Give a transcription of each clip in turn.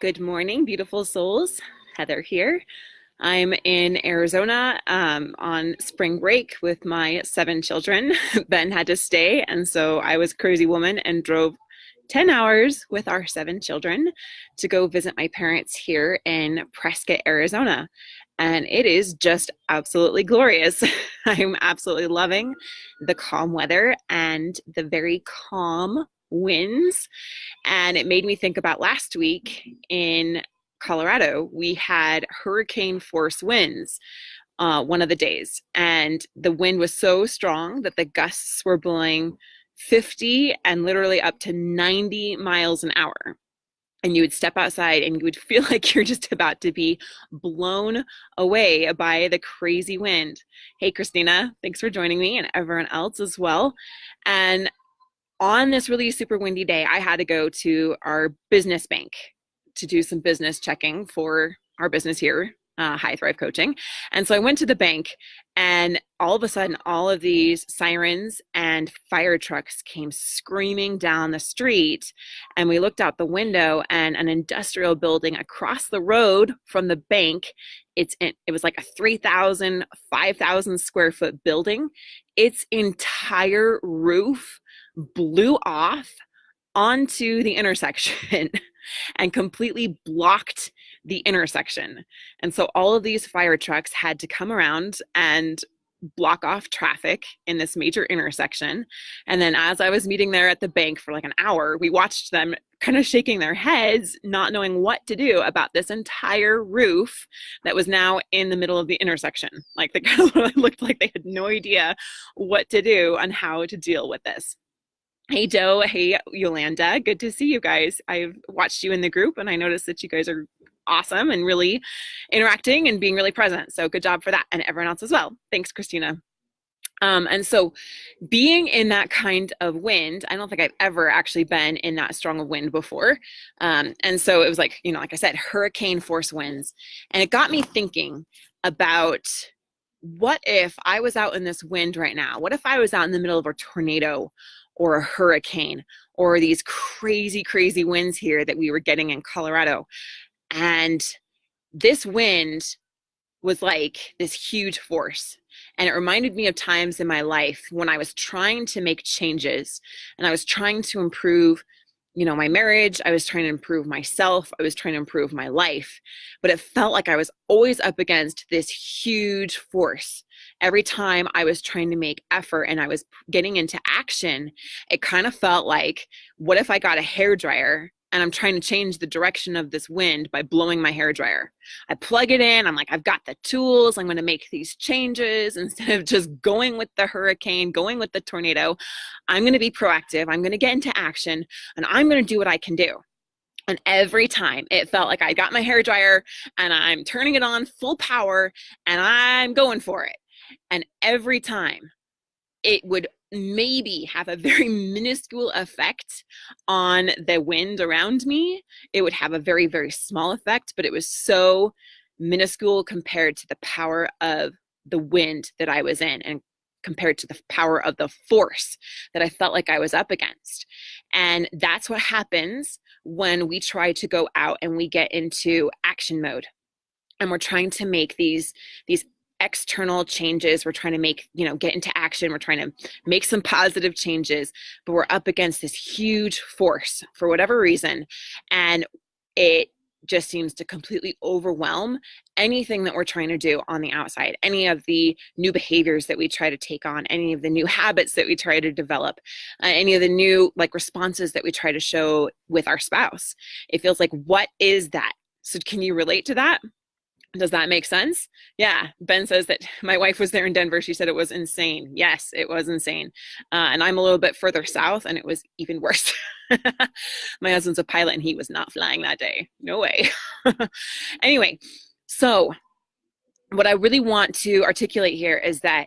Good morning, beautiful souls. Heather here. I'm in Arizona on spring break with my 7 children. Ben had to stay, and so I was a crazy woman and drove 10 hours with our 7 children to go visit my parents here in Prescott, Arizona. And it is just absolutely glorious. I'm absolutely loving the calm weather and the very calm winds. And it made me think about last week in Colorado. We had hurricane force winds one of the days, and the wind was so strong that the gusts were blowing 50 and literally up to 90 miles an hour. And you would step outside and you would feel like you're just about to be blown away by the crazy wind. Hey, Christina, thanks for joining me, and everyone else as well. And on this really super windy day, I had to go to our business bank to do some business checking for our business here, High Thrive Coaching. And so I went to the bank, and all of a sudden, all of these sirens and fire trucks came screaming down the street. And we looked out the window, and an industrial building across the road from the bank, it was like a 3,000, 5,000 square foot building. Its entire roof blew off onto the intersection and completely blocked the intersection. And so all of these fire trucks had to come around and block off traffic in this major intersection. And then as I was meeting there at the bank for like an hour, we watched them kind of shaking their heads, not knowing what to do about this entire roof that was now in the middle of the intersection. Like they kind of looked like they had no idea what to do and how to deal with this. Hey, Joe. Hey, Yolanda. Good to see you guys. I've watched you in the group, and I noticed that you guys are awesome and really interacting and being really present. So good job for that, and everyone else as well. Thanks, Christina. And so being in that kind of wind, I don't think I've ever actually been in that strong of wind before. And so it was like, like I said, hurricane force winds. And it got me thinking about, what if I was out in this wind right now? What if I was out in the middle of a tornado or a hurricane or these crazy, crazy winds here that we were getting in Colorado? And this wind was like this huge force. And it reminded me of times in my life when I was trying to make changes and I was trying to improve, my marriage. I was trying to improve myself. I was trying to improve my life. But it felt like I was always up against this huge force. Every time I was trying to make effort and I was getting into action, it kind of felt like, what if I got a hairdryer and I'm trying to change the direction of this wind by blowing my hairdryer? I plug it in. I'm like, I've got the tools. I'm going to make these changes. Instead of just going with the hurricane, going with the tornado, I'm going to be proactive. I'm going to get into action, and I'm going to do what I can do. And every time it felt like I got my hairdryer and I'm turning it on full power and I'm going for it. And every time it would maybe have a very minuscule effect on the wind around me. It would have a very, very small effect, but it was so minuscule compared to the power of the wind that I was in and compared to the power of the force that I felt like I was up against. And that's what happens when we try to go out and we get into action mode. And we're trying to make these external changes. We're trying to make, get into action. We're trying to make some positive changes, but we're up against this huge force for whatever reason. And it just seems to completely overwhelm anything that we're trying to do on the outside, any of the new behaviors that we try to take on, any of the new habits that we try to develop, any of the new responses that we try to show with our spouse. It feels like, what is that? So can you relate to that? Does that make sense? Yeah. Ben says that my wife was there in Denver. She said it was insane. Yes, it was insane. And I'm a little bit further south, and it was even worse. My husband's a pilot, and he was not flying that day. No way. Anyway, so what I really want to articulate here is that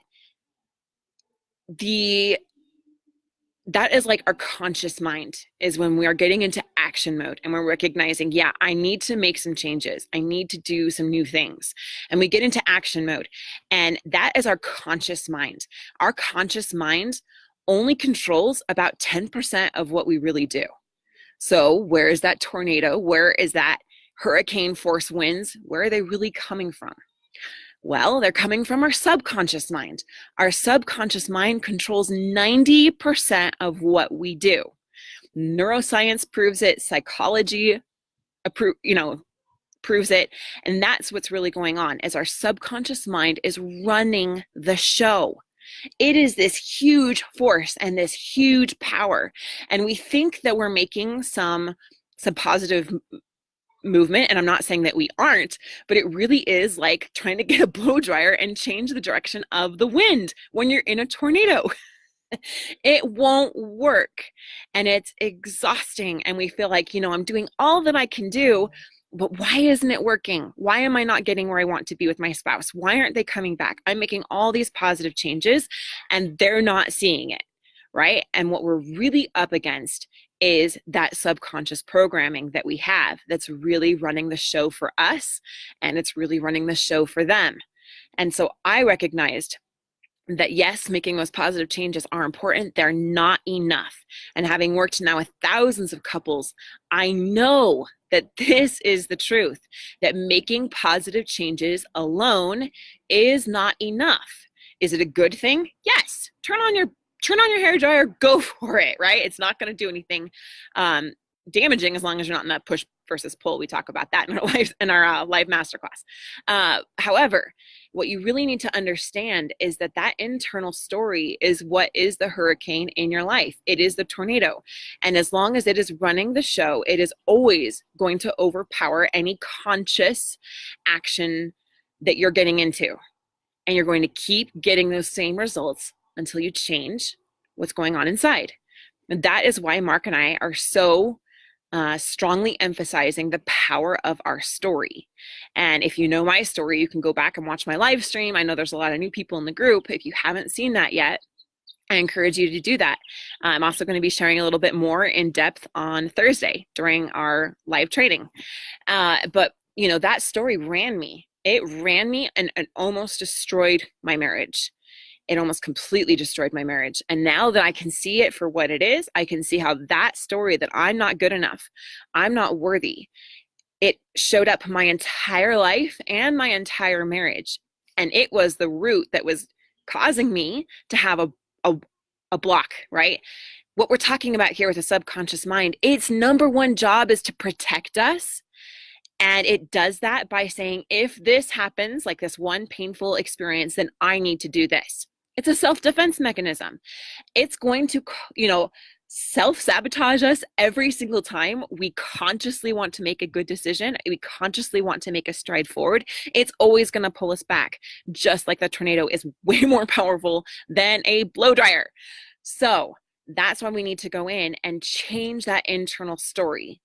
that is like our conscious mind, is when we are getting into action mode and we're recognizing, yeah, I need to make some changes. I need to do some new things. And we get into action mode. And that is our conscious mind. Our conscious mind only controls about 10% of what we really do. So where is that tornado? Where is that hurricane force winds, where are they really coming from? Well, they're coming from our subconscious mind. Our subconscious mind controls 90% of what we do. Neuroscience proves it, psychology proves it, and that's what's really going on, is our subconscious mind is running the show. It is this huge force and this huge power, and we think that we're making some positive movement, and I'm not saying that we aren't, but it really is like trying to get a blow dryer and change the direction of the wind when you're in a tornado. It won't work, and it's exhausting, and we feel like, I'm doing all that I can do, but why isn't it working? Why am I not getting where I want to be with my spouse? Why aren't they coming back? I'm making all these positive changes and they're not seeing it, right? And what we're really up against is that subconscious programming that we have that's really running the show for us, and it's really running the show for them. And so I recognized that yes, making those positive changes are important. They're not enough. And having worked now with thousands of couples, I know that this is the truth, that making positive changes alone is not enough. Is it a good thing? Yes. Turn on your hair dryer, go for it, right? It's not going to do anything damaging as long as you're not in that push versus pull. We talk about that in our live masterclass. However, what you really need to understand is that internal story is what is the hurricane in your life. It is the tornado. And as long as it is running the show, it is always going to overpower any conscious action that you're getting into. And you're going to keep getting those same results until you change what's going on inside. And that is why Mark and I are so strongly emphasizing the power of our story. And if you know my story, you can go back and watch my live stream. I know there's a lot of new people in the group. If you haven't seen that yet, I encourage you to do that. I'm also going to be sharing a little bit more in depth on Thursday during our live training. But that story ran me. It ran me and almost destroyed my marriage. It almost completely destroyed my marriage. And now that I can see it for what it is, I can see how that story that I'm not good enough, I'm not worthy, it showed up my entire life and my entire marriage. And it was the root that was causing me to have a block, right? What we're talking about here with the subconscious mind, its number one job is to protect us. And it does that by saying, if this happens, like this one painful experience, then I need to do this. It's a self-defense mechanism. It's going to, self-sabotage us every single time we consciously want to make a good decision. We consciously want to make a stride forward. It's always going to pull us back, just like the tornado is way more powerful than a blow dryer. So that's why we need to go in and change that internal story.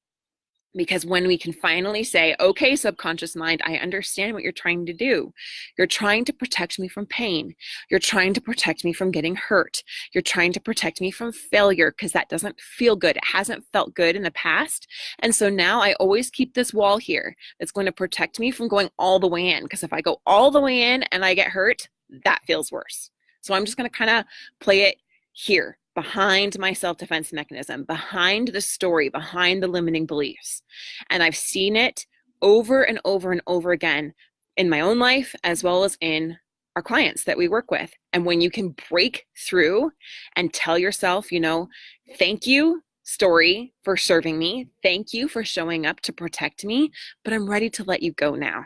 Because when we can finally say, okay, subconscious mind, I understand what you're trying to do. You're trying to protect me from pain. You're trying to protect me from getting hurt. You're trying to protect me from failure because that doesn't feel good. It hasn't felt good in the past. And so now I always keep this wall here that's going to protect me from going all the way in. Because if I go all the way in and I get hurt, that feels worse. So I'm just going to kind of play it here, behind my self-defense mechanism, behind the story, behind the limiting beliefs. And I've seen it over and over and over again in my own life, as well as in our clients that we work with. And when you can break through and tell yourself, thank you, story, for serving me. Thank you for showing up to protect me, but I'm ready to let you go now.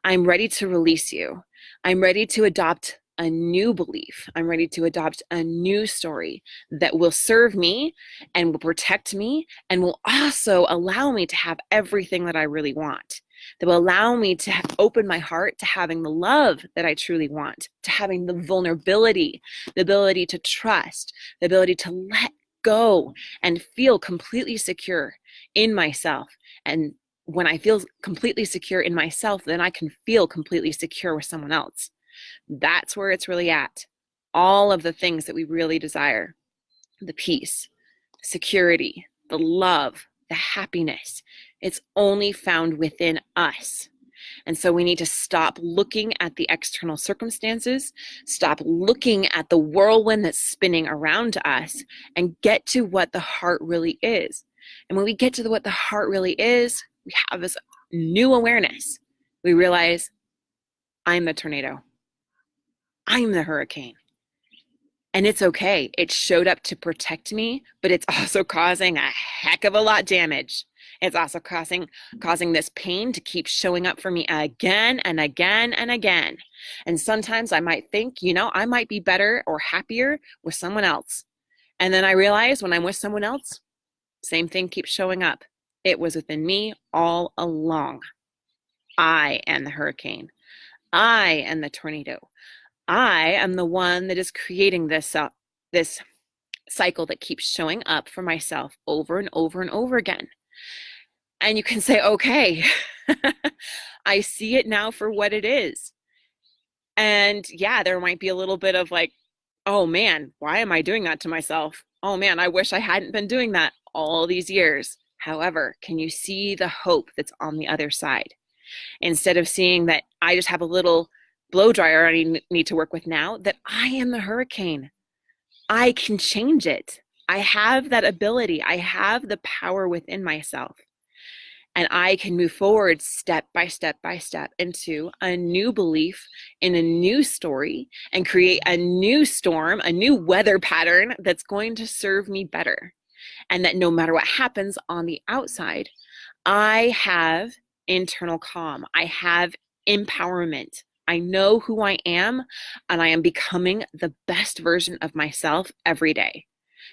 I'm ready to release you. I'm ready to adopt a new belief. I'm ready to adopt a new story that will serve me and will protect me and will also allow me to have everything that I really want. That will allow me to open my heart to having the love that I truly want, to having the vulnerability, the ability to trust, the ability to let go and feel completely secure in myself. And when I feel completely secure in myself, then I can feel completely secure with someone else. That's where it's really at. All of the things that we really desire, the peace, security, the love, the happiness, it's only found within us. And so we need to stop looking at the external circumstances, stop looking at the whirlwind that's spinning around us, and get to what the heart really is. And when we get to what the heart really is, we have this new awareness, we realize I'm the tornado. I'm the hurricane. And it's okay. It showed up to protect me, but it's also causing a heck of a lot of damage. It's also causing this pain to keep showing up for me again and again and again. And sometimes I might think, I might be better or happier with someone else. And then I realize when I'm with someone else, same thing keeps showing up. It was within me all along. I am the hurricane. I am the tornado. I am the one that is creating this cycle that keeps showing up for myself over and over and over again. And you can say, okay, I see it now for what it is. And yeah, there might be a little bit of like, oh man, why am I doing that to myself? Oh man, I wish I hadn't been doing that all these years. However, can you see the hope that's on the other side? Instead of seeing that I just have a little blow dryer I need to work with now, that I am the hurricane. I can change it. I have that ability. I have the power within myself. And I can move forward step by step by step into a new belief in a new story and create a new storm, a new weather pattern that's going to serve me better. And that no matter what happens on the outside, I have internal calm. I have empowerment. I know who I am, and I am becoming the best version of myself every day.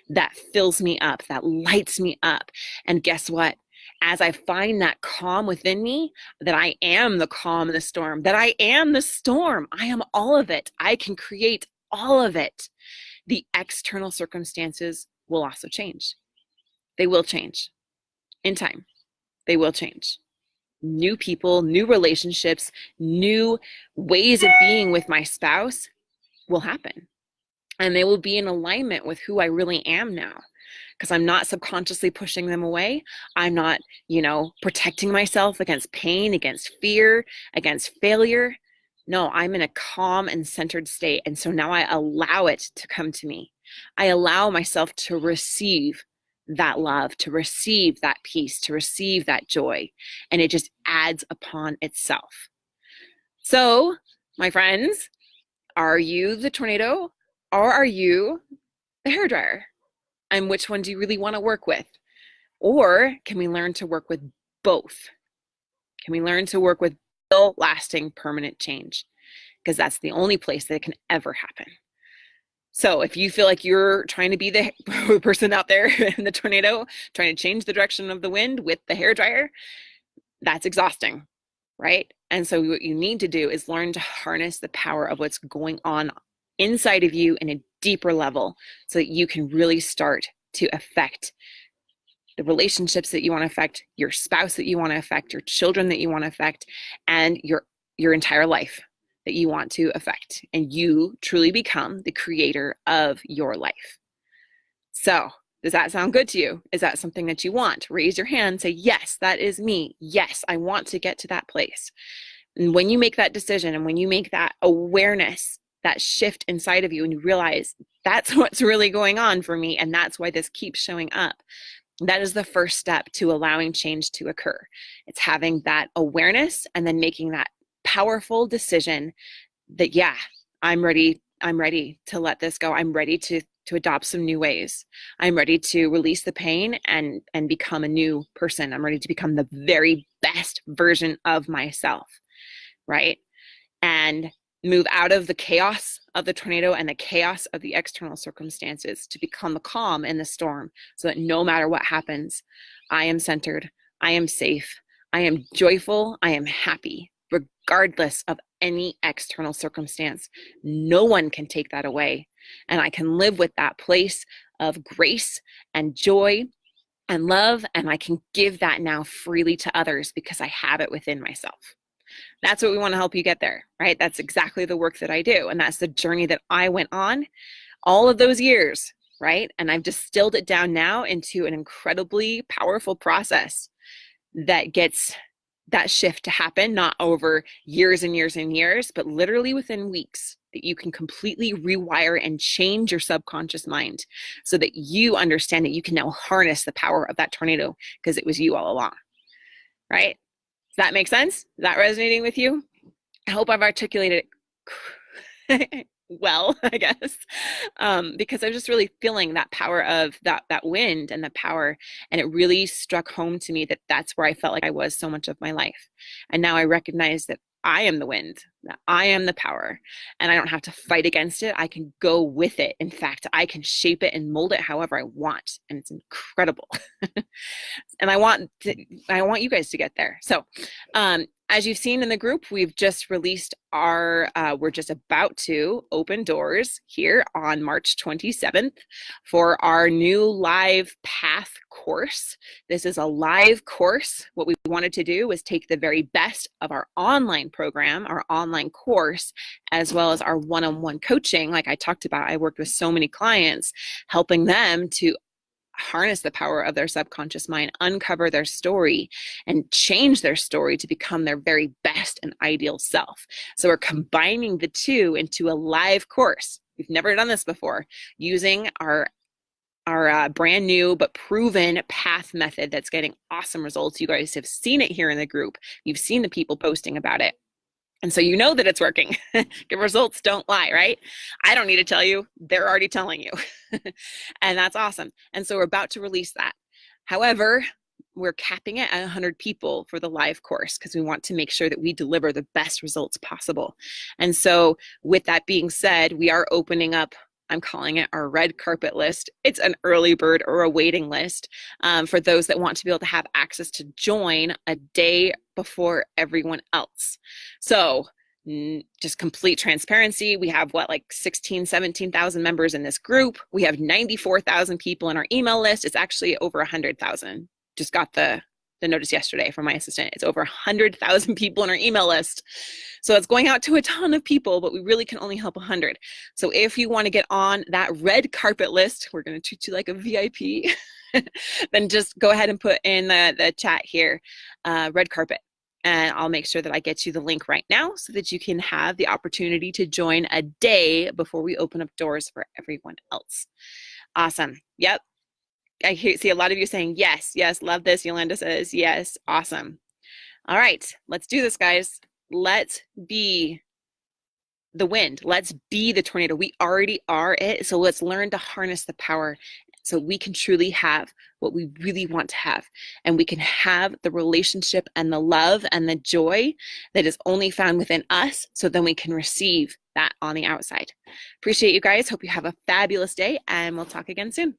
That fills me up, that lights me up. And guess what? As I find that calm within me, that I am the calm in the storm, that I am the storm, I am all of it. I can create all of it. The external circumstances will also change. They will change in time. They will change. New people, new relationships, new ways of being with my spouse will happen. And they will be in alignment with who I really am now. Because I'm not subconsciously pushing them away. I'm not, protecting myself against pain, against fear, against failure. No, I'm in a calm and centered state. And so now I allow it to come to me. I allow myself to receive that love, to receive that peace, to receive that joy. And it just adds upon itself. So, my friends, are you the tornado or are you the hairdryer? And which one do you really want to work with? Or can we learn to work with both? Can we learn to work with real, lasting, permanent change? Because that's the only place that it can ever happen. So if you feel like you're trying to be the person out there in the tornado, trying to change the direction of the wind with the hairdryer, that's exhausting, right? And so what you need to do is learn to harness the power of what's going on inside of you in a deeper level so that you can really start to affect the relationships that you want to affect, your spouse that you want to affect, your children that you want to affect, and your entire life that you want to affect. And you truly become the creator of your life. So, does that sound good to you? Is that something that you want? Raise your hand, say, yes, that is me. Yes, I want to get to that place. And when you make that decision and when you make that awareness, that shift inside of you, and you realize that's what's really going on for me, and that's why this keeps showing up, that is the first step to allowing change to occur. It's having that awareness and then making that powerful decision that, yeah, I'm ready to let this go. I'm ready to adopt some new ways. I'm ready to release the pain and become a new person. I'm ready to become the very best version of myself, right? And move out of the chaos of the tornado and the chaos of the external circumstances to become the calm in the storm, so that no matter what happens, I am centered, I am safe, I am joyful, I am happy, regardless of any external circumstance. No one can take that away. And I can live with that place of grace and joy and love, and I can give that now freely to others because I have it within myself. That's what we want to help you get there, right? That's exactly the work that I do. And that's the journey that I went on all of those years, right? And I've distilled it down now into an incredibly powerful process that gets that shift to happen, not over years and years and years, but literally within weeks, that you can completely rewire and change your subconscious mind so that you understand that you can now harness the power of that tornado because it was you all along, right? Does that make sense? Is that resonating with you? I hope I've articulated it well, I guess, because I was just really feeling that power of that wind and the power, and it really struck home to me that that's where I felt like I was so much of my life, and now I recognize that I am the wind, that I am the power, and I don't have to fight against it. I can go with it. In fact, I can shape it and mold it however I want, and it's incredible. And I want you guys to get there. So, as you've seen in the group, we've just released we're just about to open doors here on March 27th for our new live path course. This is a live course. What we wanted to do was take the very best of our online program, our online course, as well as our one-on-one coaching. Like I talked about, I worked with so many clients, helping them to harness the power of their subconscious mind, uncover their story, and change their story to become their very best and ideal self. So we're combining the two into a live course. We've never done this before, using our brand new but proven path method that's getting awesome results. You guys have seen it here in the group. You've seen the people posting about it. And so you know that it's working. The results don't lie, right? I don't need to tell you. They're already telling you. And that's awesome. And so we're about to release that. However, we're capping it at 100 people for the live course because we want to make sure that we deliver the best results possible. And so with that being said, we are opening up, I'm calling it our red carpet list. It's an early bird or a waiting list for those that want to be able to have access to join a day before everyone else. So just complete transparency. We have like 16, 17,000 members in this group. We have 94,000 people in our email list. It's actually over 100,000. Just got the notice yesterday from my assistant. It's over 100,000 people in our email list. So it's going out to a ton of people, but we really can only help 100. So if you want to get on that red carpet list, we're going to treat you like a VIP, then just go ahead and put in the chat here, red carpet. And I'll make sure that I get you the link right now so that you can have the opportunity to join a day before we open up doors for everyone else. Awesome. Yep. I see a lot of you saying, yes, yes, love this. Yolanda says, yes, awesome. All right, let's do this, guys. Let's be the wind. Let's be the tornado. We already are it. So let's learn to harness the power so we can truly have what we really want to have. And we can have the relationship and the love and the joy that is only found within us. So then we can receive that on the outside. Appreciate you guys. Hope you have a fabulous day, and we'll talk again soon.